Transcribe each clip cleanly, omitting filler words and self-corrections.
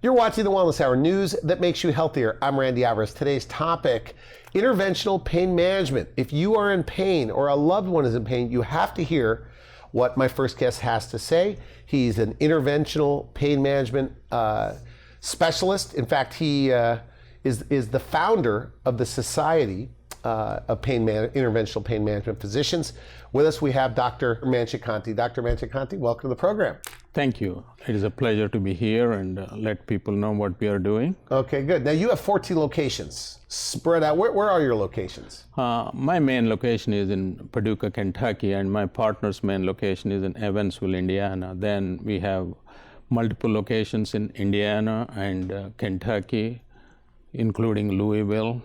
You're watching the Wellness Hour, news that makes you healthier. I'm Randy Alvarez. Today's topic, interventional pain management. If you are in pain or a loved one is in pain, you have to hear what my first guest has to say. He's an interventional pain management specialist. In fact, he is the founder of the Society of Interventional Pain Management Physicians. With us, we have Dr. Manchikanti. Dr. Manchikanti, welcome to the program. Thank you. It is a pleasure to be here and let people know what we are doing. Okay, good. Now you have 14 locations spread out. Where are your locations? My main location is in Paducah, Kentucky, and my partner's main location is in Evansville, Indiana. Then we have multiple locations in Indiana and Kentucky, including Louisville,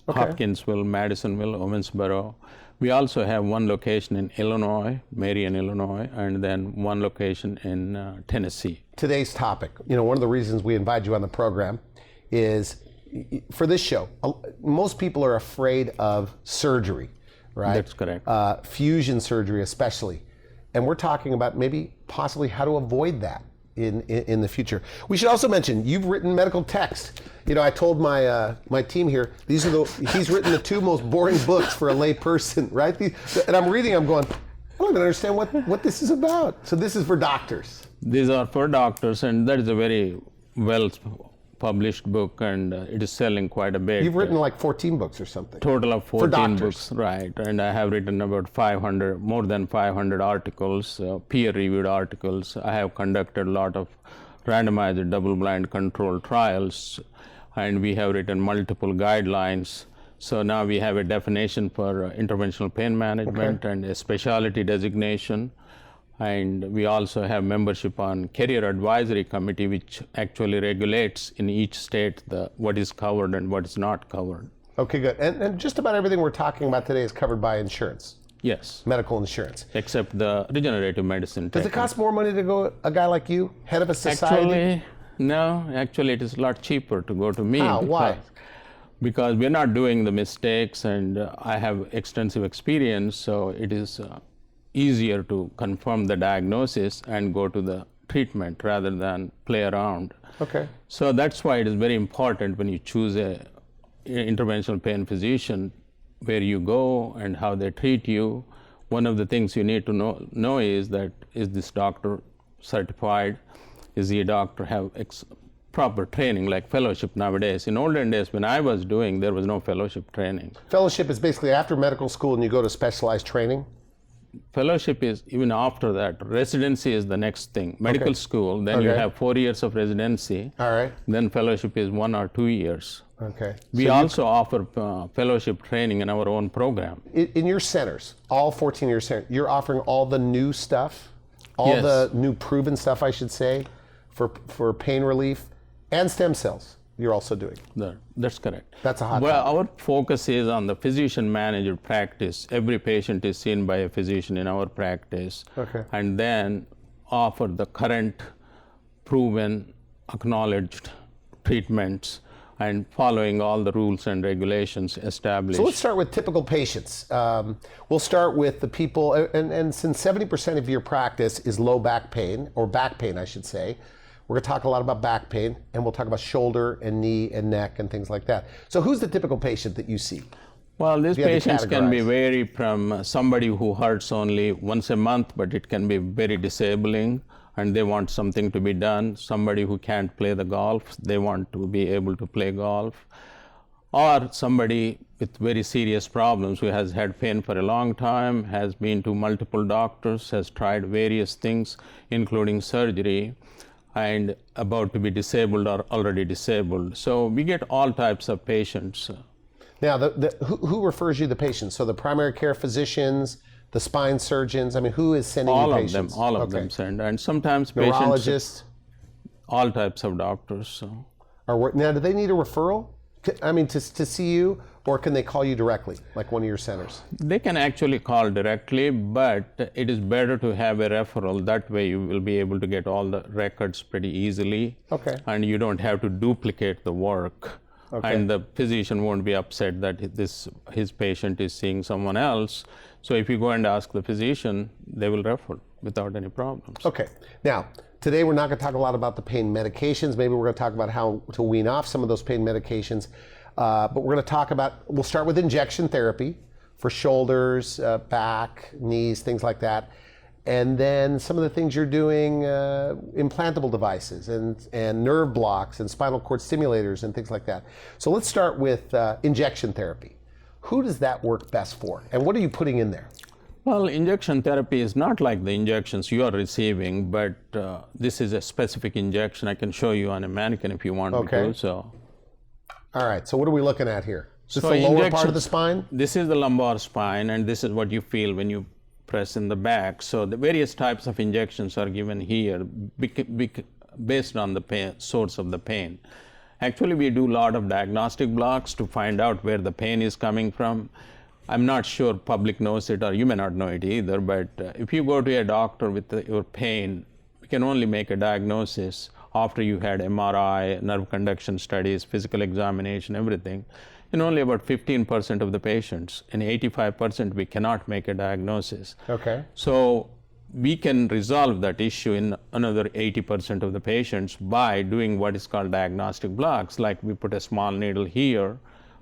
Hopkinsville, Madisonville, Owensboro. We also have one location in Illinois, Marion, Illinois, and then one location in Tennessee. Today's topic, one of the reasons we invited you on the program is for this show, most people are afraid of surgery, right? That's correct. Fusion surgery especially. And we're talking about maybe possibly how to avoid that in the future. We should also mention, you've written medical text. I told my team here, he's written the two most boring books for a lay person, right? And I'm reading, I'm going, I don't even understand what this is about. So this is for doctors. These are for doctors, and that is a very well-published book, and it is selling quite a bit. You've written like 14 books or something. Total of 14 books, right. And I have written about more than 500 articles, peer-reviewed articles. I have conducted a lot of randomized double-blind controlled trials, and we have written multiple guidelines. So now we have a definition for interventional pain management and a specialty designation. And we also have membership on Career Advisory Committee, which actually regulates in each state what is covered and what is not covered. Okay, good. And just about everything we're talking about today is covered by insurance. Yes. Medical insurance. Except the regenerative medicine. Does it cost more money to go a guy like you, head of a society? Actually it is a lot cheaper to go to me. How? Why? Because we're not doing the mistakes, and I have extensive experience, so it is easier to confirm the diagnosis and go to the treatment rather than play around. Okay. So that's why it is very important when you choose a interventional pain physician, where you go and how they treat you. One of the things you need to know is that, is this doctor certified? Is he a doctor have proper training, like fellowship nowadays? In olden days, when I was doing, there was no fellowship training. Fellowship is basically after medical school and you go to specialized training? Fellowship is even after that. Residency is the next thing. Medical school, then you have 4 years of residency. All right. Then fellowship is 1 or 2 years. Okay. We also offer fellowship training in our own program. In your centers, all 14 of your centers, you're offering all the new stuff, all the new proven stuff, I should say, for pain relief and stem cells. You're also doing. That's correct. That's a hot topic. Our focus is on the physician-managed practice. Every patient is seen by a physician in our practice. Okay. And then offer the current, proven, acknowledged treatments and following all the rules and regulations established. So let's start with typical patients. We'll start with the people, and since 70% of your practice is low back pain, or back pain, I should say, we're going to talk a lot about back pain, and we'll talk about shoulder and knee and neck and things like that. So who's the typical patient that you see? Well, these patients can be vary from somebody who hurts only once a month, but it can be very disabling, and they want something to be done. Somebody who can't play the golf, they want to be able to play golf. Or somebody with very serious problems who has had pain for a long time, has been to multiple doctors, has tried various things, including surgery, and about to be disabled or already disabled. So we get all types of patients. Now, who refers you the patients? So the primary care physicians, the spine surgeons, who is sending you patients? All of them send. And sometimes neurologists? Patients, all types of doctors. So. Now, do they need a referral? To see you, or can they call you directly, like one of your centers? They can actually call directly, but it is better to have a referral. That way you will be able to get all the records pretty easily. Okay. And you don't have to duplicate the work. Okay. And the physician won't be upset that his patient is seeing someone else. So if you go and ask the physician, they will refer without any problems. Okay. Now, Today we're not going to talk a lot about the pain medications. Maybe we're going to talk about how to wean off some of those pain medications. But we're going to talk about, we'll start with injection therapy for shoulders, back, knees, things like that. And then some of the things you're doing, implantable devices and nerve blocks and spinal cord stimulators and things like that. So let's start with injection therapy. Who does that work best for? And what are you putting in there? Well, injection therapy is not like the injections you are receiving, but this is a specific injection. I can show you on a mannequin if you want me to. So. All right, so what are we looking at here? Is this So the lower part of the spine? This is the lumbar spine, and this is what you feel when you press in the back. So the various types of injections are given here based on the pain, source of the pain. Actually, we do a lot of diagnostic blocks to find out where the pain is coming from. I'm not sure public knows it, or you may not know it either, but if you go to a doctor with your pain, we can only make a diagnosis after you had MRI, nerve conduction studies, physical examination, everything. In only about 15% of the patients. In 85%, we cannot make a diagnosis. Okay. So we can resolve that issue in another 80% of the patients by doing what is called diagnostic blocks. Like we put a small needle here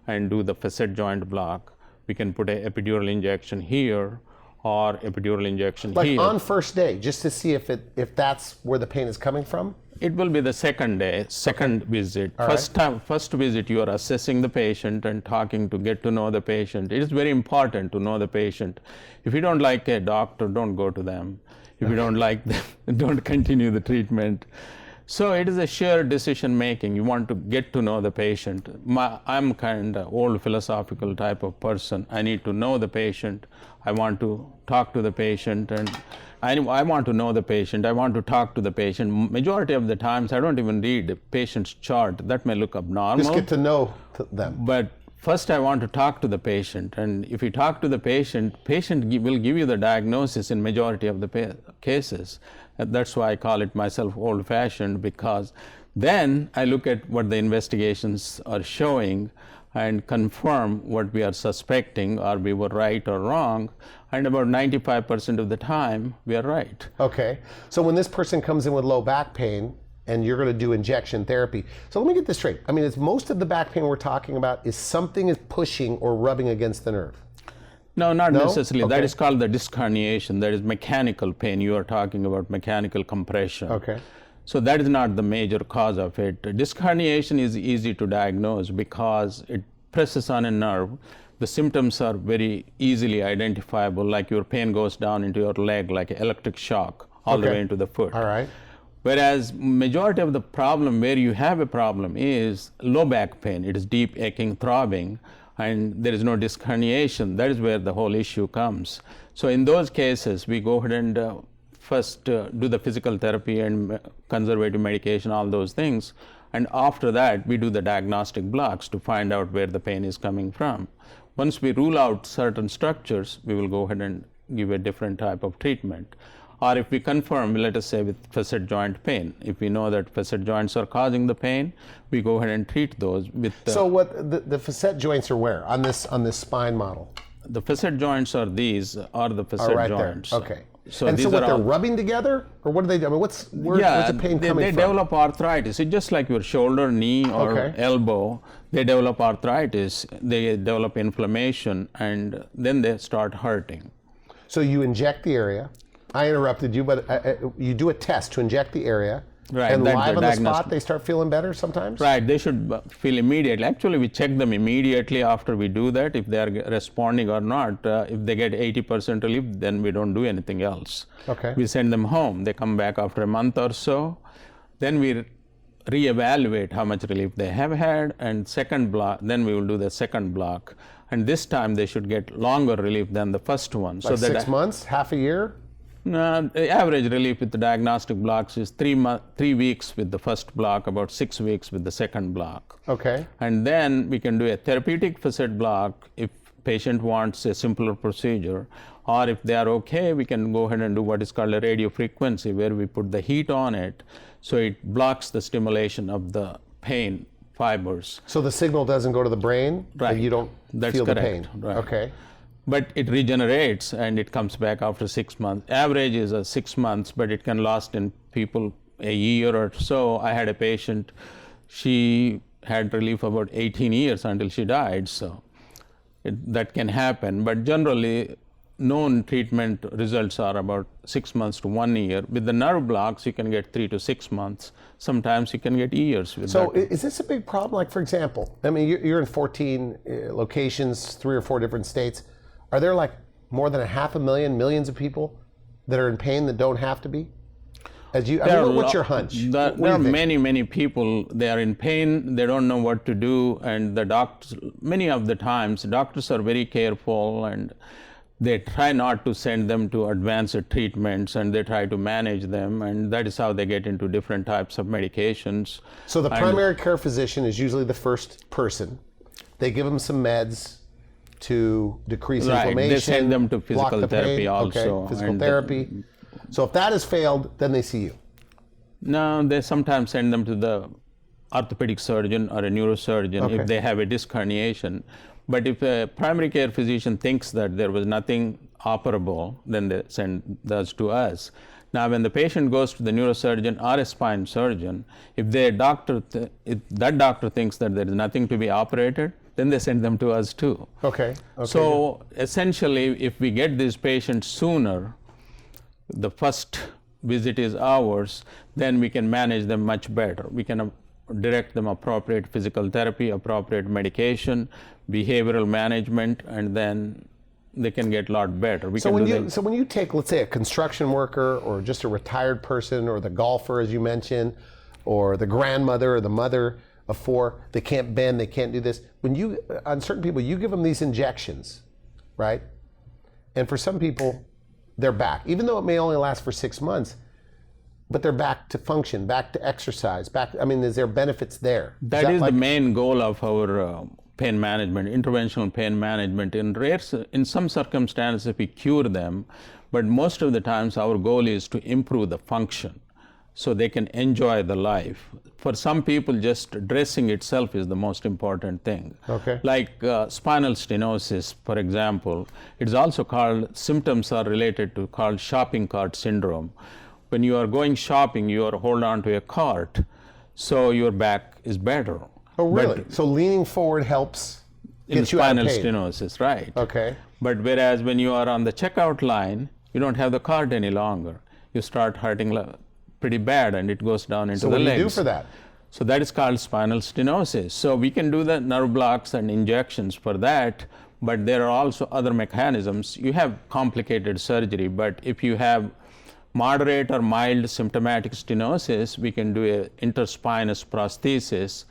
and do the facet joint block. We can put an epidural injection here or epidural injection like here. On first day, just to see if that's where the pain is coming from? It will be the second day, second visit. First visit, you are assessing the patient and talking to get to know the patient. It is very important to know the patient. If you don't like a doctor, don't go to them. If you don't like them, don't continue the treatment. So it is a shared decision making. You want to get to know the patient. I'm kind of old philosophical type of person. I need to know the patient. I want to talk to the patient, and I want to know the patient. I want to talk to the patient. Majority of the times, I don't even read the patient's chart. That may look abnormal. Just get to know them. But first, I want to talk to the patient. And if you talk to the patient will give you the diagnosis in majority of the cases. And that's why I call it myself old-fashioned, because then I look at what the investigations are showing and confirm what we are suspecting, or we were right or wrong. And about 95% of the time, we are right. Okay. So when this person comes in with low back pain, and you're going to do injection therapy. So let me get this straight. I mean, it's most of the back pain we're talking about is something is pushing or rubbing against the nerve. No, not necessarily. Okay. That is called the disc herniation. That is mechanical pain. You are talking about mechanical compression. Okay. So that is not the major cause of it. Disc herniation is easy to diagnose because it presses on a nerve. The symptoms are very easily identifiable, like your pain goes down into your leg like an electric shock all the way into the foot. All right. Whereas majority of the problem where you have a problem is low back pain. It is deep aching, throbbing, and there is no disc herniation. That is where the whole issue comes. So in those cases, we go ahead and first do the physical therapy and conservative medication, all those things. And after that, we do the diagnostic blocks to find out where the pain is coming from. Once we rule out certain structures, we will go ahead and give a different type of treatment. Or if we confirm, let us say with facet joint pain, if we know that facet joints are causing the pain, we go ahead and treat those with So what the facet joints are where on this spine model? The facet joints are the facet joints. There. Okay. So and these so what, are they're all, rubbing together? Or what do they do? I mean, where's the pain coming from? They develop arthritis. It's just like your shoulder, knee, or elbow. They develop arthritis. They develop inflammation, and then they start hurting. So you inject the area. I interrupted you, but you do a test to inject the area. Right, and live on the spot, they start feeling better sometimes? Right, they should feel immediately. Actually, we check them immediately after we do that, if they are responding or not. If they get 80% relief, then we don't do anything else. Okay. We send them home. They come back after a month or so. Then we reevaluate how much relief they have had, and then we will do the second block. And this time they should get longer relief than the first one. Like 6 months, half a year? The average relief with the diagnostic blocks is 3 weeks with the first block, about 6 weeks with the second block. Okay. And then we can do a therapeutic facet block if patient wants a simpler procedure, or if they are okay, we can go ahead and do what is called a radio frequency, where we put the heat on it, so it blocks the stimulation of the pain fibers. So the signal doesn't go to the brain, right? And you don't feel correct. The pain. Right. Okay. But it regenerates and it comes back after 6 months. Average is 6 months, but it can last in people a year or so. I had a patient, she had relief about 18 years until she died, so that can happen. But generally, known treatment results are about 6 months to 1 year. With the nerve blocks, you can get 3 to 6 months. Sometimes you can get years with that. So is this a big problem? Like, for example, I mean, you're in 14 locations, 3 or 4 different states. Are there like more than 500,000, millions of people that are in pain that don't have to be? What's your hunch? There are many people, they are in pain, they don't know what to do, and the doctors, many of the times, doctors are very careful and they try not to send them to advanced treatments, and they try to manage them, and that is how they get into different types of medications. So the primary care physician is usually the first person. They give them some meds to decrease inflammation. They send them to physical therapy also. Okay, physical therapy. So if that has failed, then they see you. No, they sometimes send them to the orthopedic surgeon or a neurosurgeon if they have a disc herniation. But if a primary care physician thinks that there was nothing operable, then they send those to us. Now, when the patient goes to the neurosurgeon or a spine surgeon, if that doctor thinks that there is nothing to be operated, then they send them to us too. Okay. So essentially, if we get these patients sooner, the first visit is ours, then we can manage them much better. We can direct them appropriate physical therapy, appropriate medication, behavioral management, and then they can get a lot better. So when you take, let's say, a construction worker or just a retired person or the golfer, as you mentioned, or the grandmother or the mother of 4, they can't bend, they can't do this. On certain people, you give them these injections, right? And for some people, they're back, even though it may only last for 6 months, but they're back to function, back to exercise, is there benefits there? That is the main goal of our pain management, interventional pain management. In some circumstances, we cure them, but most of the times our goal is to improve the function so they can enjoy the life. For some people, just dressing itself is the most important thing. Okay. Like spinal stenosis, for example, it's also called, symptoms are related to called shopping cart syndrome. When you are going shopping, you are hold on to a cart, so your back is better. Oh, really? So leaning forward helps get you out of pain. Spinal stenosis, right. Okay. But whereas when you are on the checkout line, you don't have the cart any longer. You start hurting pretty bad, and it goes down into the legs. So what do you do for that? So that is called spinal stenosis. So we can do the nerve blocks and injections for that, but there are also other mechanisms. You have complicated surgery, but if you have moderate or mild symptomatic stenosis, we can do a interspinous prosthesis.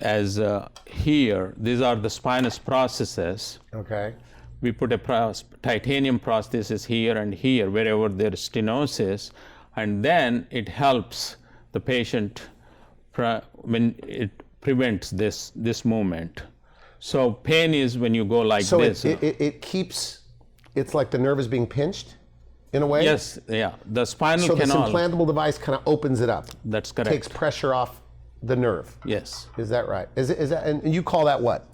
As here, these are the spinous processes. Okay. We put a titanium prosthesis here and here, wherever there is stenosis, and then it helps the patient when it prevents this movement. So pain is when you go like this. So it keeps, it's like the nerve is being pinched in a way? Yes, yeah. The spinal canal. So this implantable device kind of opens it up. That's correct. Takes pressure off the nerve. Yes. Is that right? Is that, and you call that what?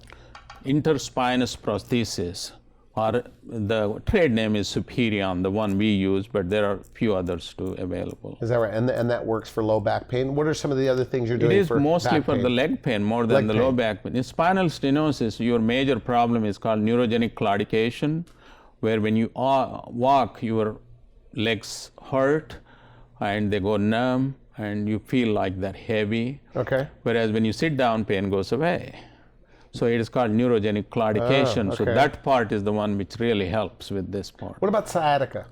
Interspinous prosthesis, or the trade name is Superion, the one we use, but there are a few others too available. Is that right? And that works for low back pain? What are some of the other things you're doing for back pain? It is mostly for the leg pain more than the low back pain. In spinal stenosis, your major problem is called neurogenic claudication, where when you walk, your legs hurt and they go numb and you feel like that heavy. Okay. Whereas when you sit down, pain goes away. So it is called neurogenic claudication. Okay. So that part is the one which really helps with this part. What about sciatica?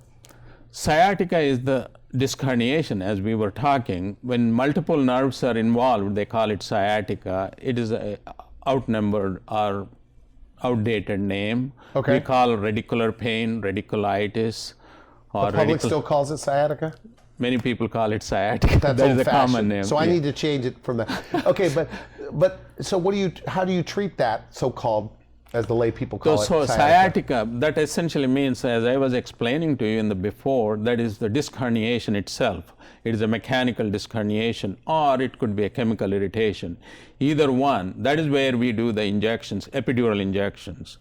Sciatica is the disc herniation, as we were talking. When multiple nerves are involved, they call it sciatica. It is a outnumbered or outdated name. Okay. We call radicular pain, radiculitis. Or the public still calls it sciatica? Many people call it sciatica. That's that is a common name. So I need to change it from that. Okay, but so how do you treat that so-called, as the lay people call it, so sciatica, that essentially means, as I was explaining to you in the before, that is the disc herniation itself. It is a mechanical disc herniation, or it could be a chemical irritation. Either one, that is where we do the injections, epidural injections.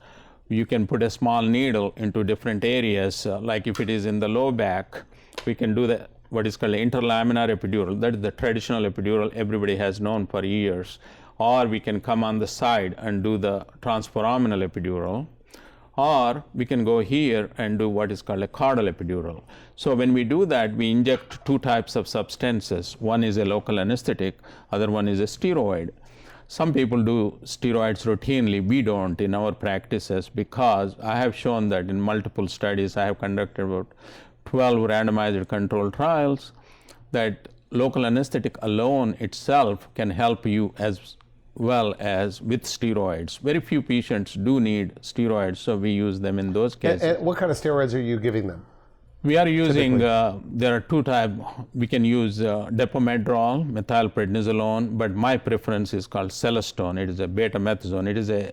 You can put a small needle into different areas, like if it is in the low back, we can do the what is called interlaminar epidural. That is the traditional epidural everybody has known for years. Or we can come on the side and do the transforaminal epidural. Or we can go here and do what is called a caudal epidural. So when we do that, we inject two types of substances. One is a local anesthetic, other one is a steroid. Some people do steroids routinely. We don't in our practices, because I have shown that in multiple studies. I have conducted about 12 randomized controlled trials, that local anesthetic alone itself can help you as well as with steroids. Very few patients do need steroids, so we use them in those cases. And what kind of steroids are you giving them? We are using, there are two types. We can use depomedrol, methylprednisolone, but my preference is called celestone. It is a betamethasone. It is a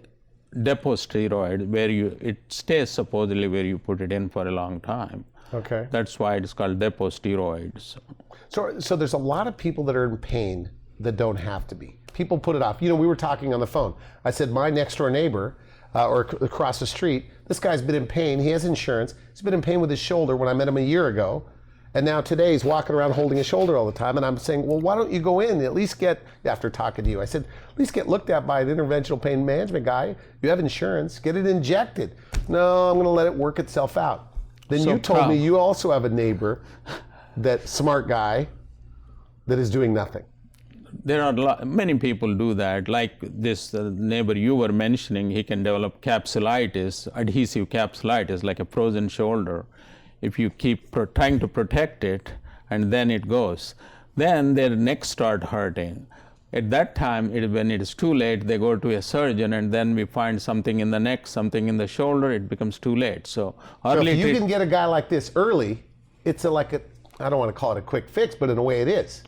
depot steroid where it stays supposedly where you put it in for a long time. Okay. That's why it's called depot steroids. So there's a lot of people that are in pain that don't have to be. People put it off. You know, we were talking on the phone. I said, my next door neighbor, or across the street, this guy's been in pain. He has insurance. He's been in pain with his shoulder when I met him a year ago. And now today he's walking around holding his shoulder all the time. And I'm saying, well, why don't you go in and at least get, after talking to you, I said, at least get looked at by an interventional pain management guy. You have insurance, get it injected. No, I'm going to let it work itself out. Then you told me you also have a neighbor, that smart guy, that is doing nothing. There are many people do that. Like this neighbor you were mentioning, he can develop capsulitis, adhesive capsulitis, like a frozen shoulder. If you keep trying to protect it, and then it goes, then their neck start hurting. At that time, when it is too late, they go to a surgeon, and then we find something in the neck, something in the shoulder, it becomes too late. So if you can get a guy like this early, it's I don't want to call it a quick fix, but in a way it is.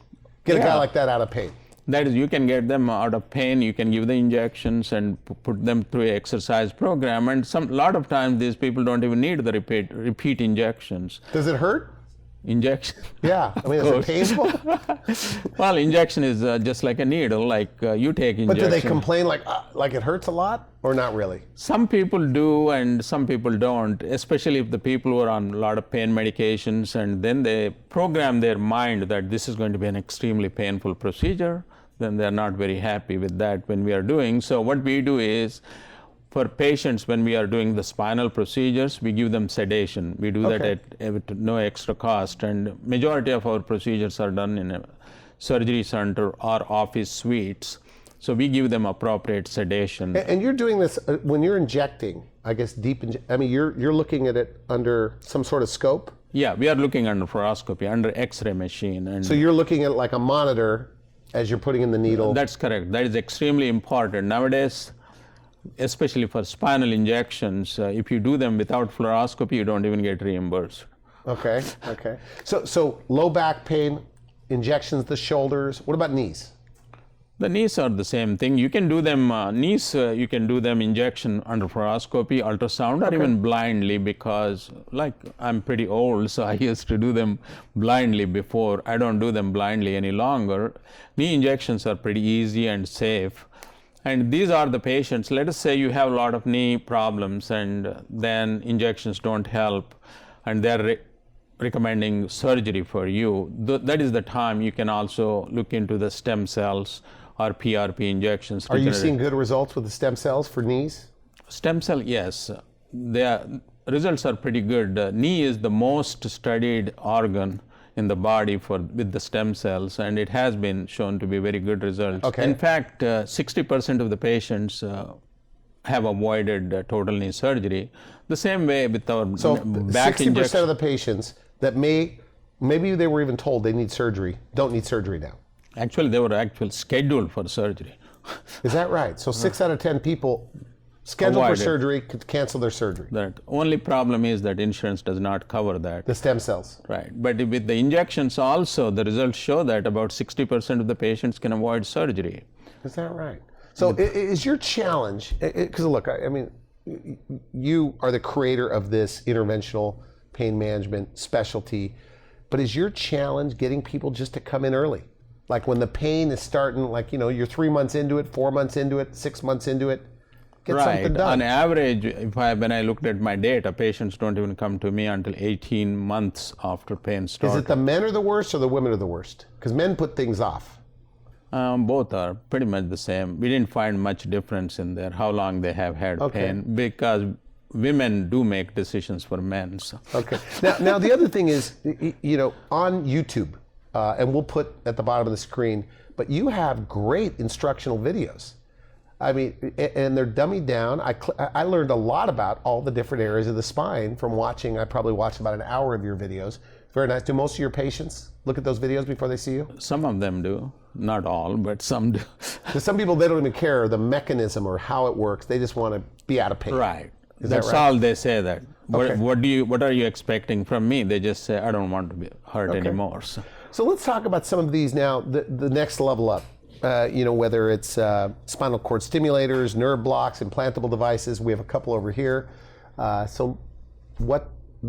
Get a guy like that out of pain. That is, you can get them out of pain, you can give the injections and put them through an exercise program. And a lot of times these people don't even need the repeat injections. Does it hurt? Injection? Yeah, I mean, is it painful? Well, injection is just like a needle, like you take injection. But do they complain like it hurts a lot, or not really? Some people do and some people don't, especially if the people were on a lot of pain medications, and then they program their mind that this is going to be an extremely painful procedure. Then they're not very happy with that when we are doing. So what we do is, for patients, when we are doing the spinal procedures, we give them sedation. We do that at no extra cost, and majority of our procedures are done in a surgery center or office suites. So we give them appropriate sedation. And you're doing this when you're injecting, I guess you're looking at it under some sort of scope? Yeah, we are looking under fluoroscopy, under X-ray machine. And so you're looking at like a monitor as you're putting in the needle? That's correct. That is extremely important. Nowadays, especially for spinal injections, if you do them without fluoroscopy, you don't even get reimbursed. Okay. So low back pain, injections, the shoulders. What about knees? The knees are the same thing. You can do them, knees, you can do them injection under fluoroscopy, ultrasound, or even blindly, because I'm pretty old, so I used to do them blindly before. I don't do them blindly any longer. Knee injections are pretty easy and safe. And these are the patients, let us say you have a lot of knee problems and then injections don't help, and they're recommending surgery for you. That is the time you can also look into the stem cells or PRP injections. Are you seeing good results with the stem cells for knees? Stem cell, yes. The results are pretty good. Knee is the most studied organ in the body with the stem cells, and it has been shown to be very good results. Okay. In fact, 60% of the patients have avoided total knee surgery. The same way with our back injection. 60% of the patients that maybe they were even told they need surgery, don't need surgery now. Actually, they were scheduled for surgery. Is that right? So 6 out of 10 people scheduled for surgery could cancel their surgery. The only problem is that insurance does not cover that. The stem cells. Right. But with the injections also, the results show that about 60% of the patients can avoid surgery. Is that right? So is your challenge, because look, I mean, you are the creator of this interventional pain management specialty, but is your challenge getting people just to come in early? Like when the pain is starting, you're 3 months into it, 4 months into it, 6 months into it, get something done. On average, when I looked at my data, patients don't even come to me until 18 months after pain starts. Is it the men are the worst or the women are the worst? Because men put things off. Both are pretty much the same. We didn't find much difference in there, how long they have had pain, because women do make decisions for men. So. Okay. Now the other thing is, on YouTube, and we'll put at the bottom of the screen, but you have great instructional videos. I mean, and they're dummied down. I learned a lot about all the different areas of the spine from watching. I probably watched about an hour of your videos. Very nice. Do most of your patients look at those videos before they see you? Some of them do. Not all, but some do. Because some people, they don't even care the mechanism or how it works. They just want to be out of pain. Right. That's all they say that. Okay. What are you expecting from me? They just say, I don't want to be hurt anymore. So let's talk about some of these now, the next level up. Whether it's spinal cord stimulators, nerve blocks, implantable devices. We have a couple over here. So where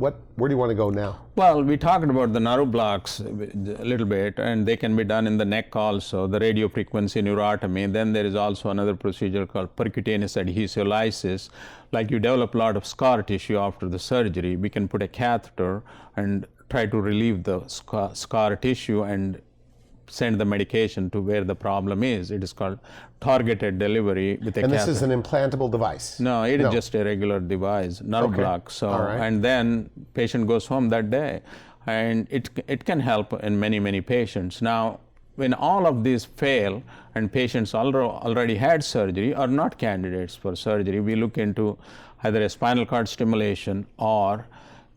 do you want to go now? Well, we talked about the nerve blocks a little bit, and they can be done in the neck also, the radiofrequency neurotomy. Then there is also another procedure called percutaneous adhesive lysis. Like you develop a lot of scar tissue after the surgery, we can put a catheter and try to relieve the scar tissue and send the medication to where the problem is. It is called targeted delivery with a catheter. And this is an implantable device? No, it is just a regular device, nerve block. So, and then patient goes home that day, and it can help in many patients. Now, when all of these fail and patients already had surgery or not candidates for surgery, we look into either a spinal cord stimulation or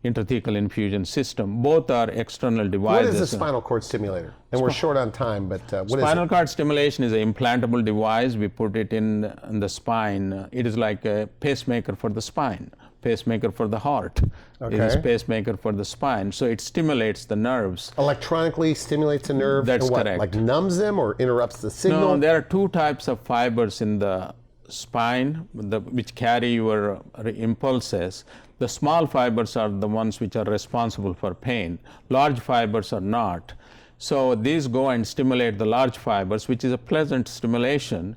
intrathecal infusion system. Both are external devices. What is a spinal cord stimulator? And we're short on time, but what is it? Spinal cord stimulation is an implantable device. We put it in the spine. It is like a pacemaker for the spine, pacemaker for the heart. It is pacemaker for the spine. So it stimulates the nerves. Electronically stimulates a nerve? That's and what, correct. Like numbs them or interrupts the signal? No, there are two types of fibers in the spine which carry your impulses. The small fibers are the ones which are responsible for pain. Large fibers are not. So these go and stimulate the large fibers, which is a pleasant stimulation.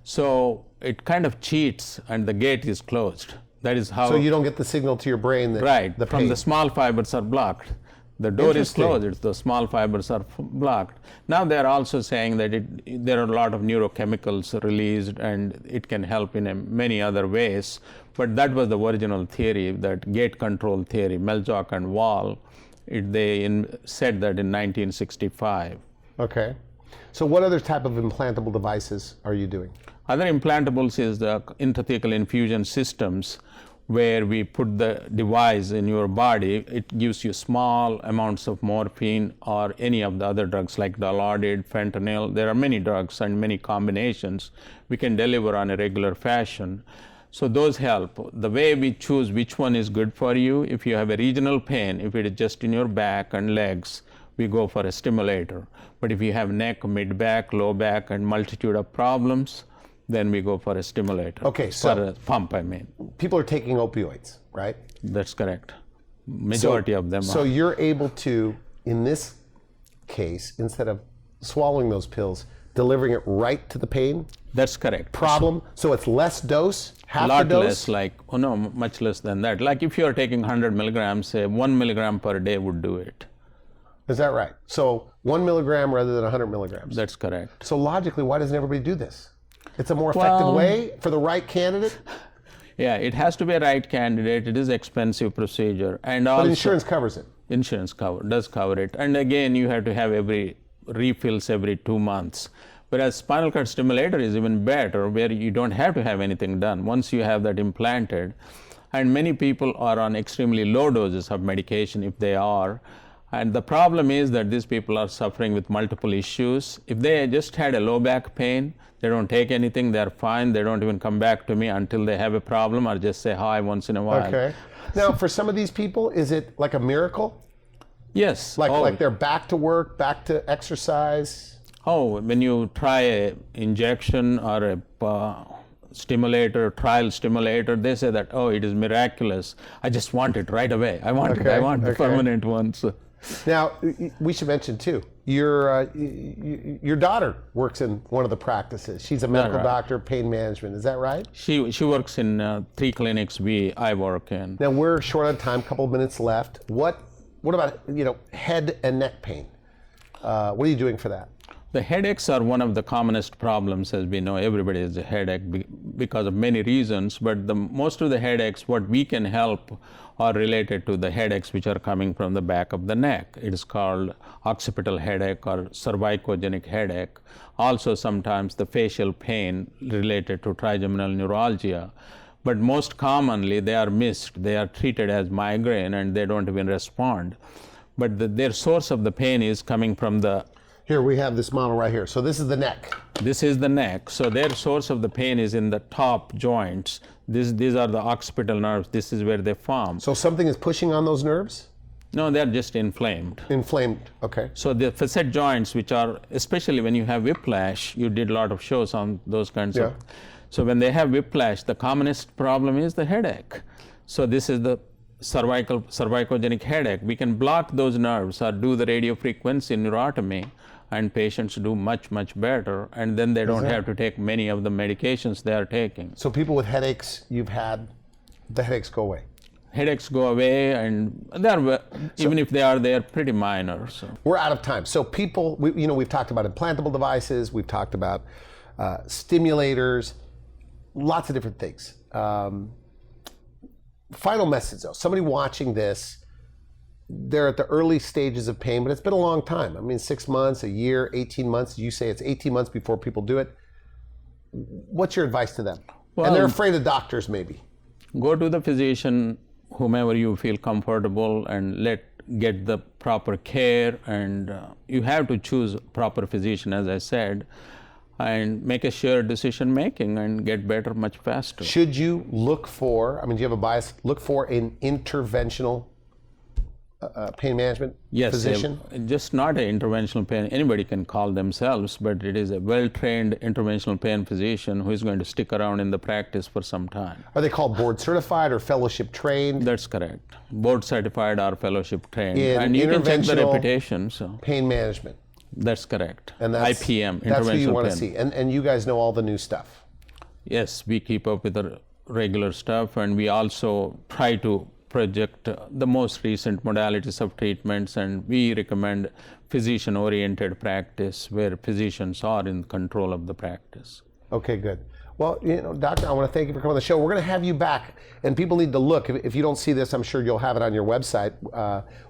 So it kind of cheats and the gate is closed. That is how. So you don't get the signal to your brain that the pain. From the small fibers are blocked. The door is closed, the small fibers are blocked. Now they're also saying that there are a lot of neurochemicals released and it can help in many other ways. But that was the original theory, that gate control theory, Melzock and Wall. They said that in 1965. Okay. So what other type of implantable devices are you doing? Other implantables is the intrathecal infusion systems, where we put the device in your body. It gives you small amounts of morphine or any of the other drugs like Dilaudid, fentanyl. There are many drugs and many combinations we can deliver on a regular fashion. So those help. The way we choose which one is good for you, if you have a regional pain, if it is just in your back and legs, we go for a stimulator. But if you have neck, mid-back, low back, and multitude of problems, then we go for a stimulator. Okay, so for a pump, I mean. People are taking opioids, right? That's correct. Majority of them So are. you're able to, in this case, instead of swallowing those pills, delivering it right to the pain? That's correct. Problem. So it's less dose, half the dose? Less, much less than that. Like if you're taking 100 milligrams, say 1 milligram per day would do it. Is that right? So 1 milligram rather than 100 milligrams? That's correct. So logically, why doesn't everybody do this? It's a more effective way for the right candidate? Yeah, it has to be a right candidate. It is an expensive procedure. And But also, insurance covers it. Insurance does cover it. And again, you have to have refills every 2 months. Whereas spinal cord stimulator is even better, where you don't have to have anything done once you have that implanted. And many people are on extremely low doses of medication if they are. And the problem is that these people are suffering with multiple issues. If they just had a low back pain, they don't take anything, they're fine, they don't even come back to me until they have a problem or just say hi once in a while. Okay. Now, for some of these people, is it like a miracle? Yes. Like they're back to work, back to exercise? Oh, when you try a injection or a stimulator, trial stimulator, they say that, oh, it is miraculous. I just want it right away. I want the permanent one. So. Now, we should mention too, your daughter works in one of the practices. She's a medical doctor, pain management. Is that right? She works in 3 clinics I work in. Now we're short on time. Couple of minutes left. What about head and neck pain? What are you doing for that? The headaches are one of the commonest problems, as we know. Everybody has a headache because of many reasons, but most of the headaches, what we can help are related to the headaches which are coming from the back of the neck. It is called occipital headache or cervicogenic headache. Also sometimes the facial pain related to trigeminal neuralgia. But most commonly they are missed. They are treated as migraine and they don't even respond. But their source of the pain is coming from the... Here we have this model right here. So this is the neck. This is the neck. So their source of the pain is in the top joints. These are the occipital nerves. This is where they form. So something is pushing on those nerves? No, they're just inflamed. Inflamed, okay. So the facet joints, which are, especially when you have whiplash, you did a lot of shows on those kinds of. So when they have whiplash, the commonest problem is the headache. So this is the cervicogenic headache. We can block those nerves or do the radiofrequency neurotomy, and patients do much, much better, and then they don't have to take many of the medications they are taking. So people with headaches, the headaches go away? Headaches go away, and even if they are, they are pretty minor. So. We're out of time. So people, we've talked about implantable devices, we've talked about stimulators, lots of different things. Final message though, somebody watching this, they're at the early stages of pain, but it's been a long time. I mean, 6 months, a year, 18 months. You say it's 18 months before people do it. What's your advice to them? Well, and they're afraid of doctors maybe. Go to the physician, whomever you feel comfortable, and get the proper care. And you have to choose a proper physician, as I said, and make a shared decision making and get better much faster. Should you look for, do you have a bias? Look for an interventional pain management physician? Yes, just not an interventional pain. Anybody can call themselves, but it is a well-trained interventional pain physician who is going to stick around in the practice for some time. Are they called board certified or fellowship trained? That's correct. Board certified or fellowship trained. And you can check the reputation. So. Pain management. That's correct. And that's IPM, that's what you want to see. And you guys know all the new stuff. Yes, we keep up with the regular stuff, and we also try to project the most recent modalities of treatments, and we recommend physician-oriented practice where physicians are in control of the practice. Okay, good. Well, Doctor, I want to thank you for coming on the show. We're going to have you back, and people need to look. If you don't see this, I'm sure you'll have it on your website.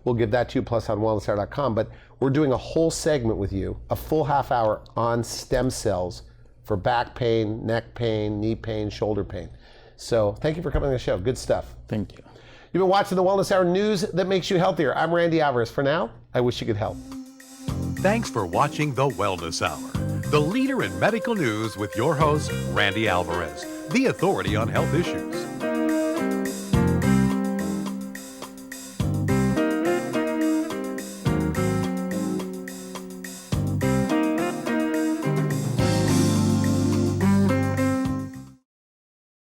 We'll give that to you, plus on wellnesshour.com. But we're doing a whole segment with you, a full half hour on stem cells for back pain, neck pain, knee pain, shoulder pain. So thank you for coming on the show. Good stuff. Thank you. You've been watching the Wellness Hour, news that makes you healthier. I'm Randy Alvarez. For now, I wish you could help. Thanks for watching the Wellness Hour, the leader in medical news with your host, Randy Alvarez, the authority on health issues.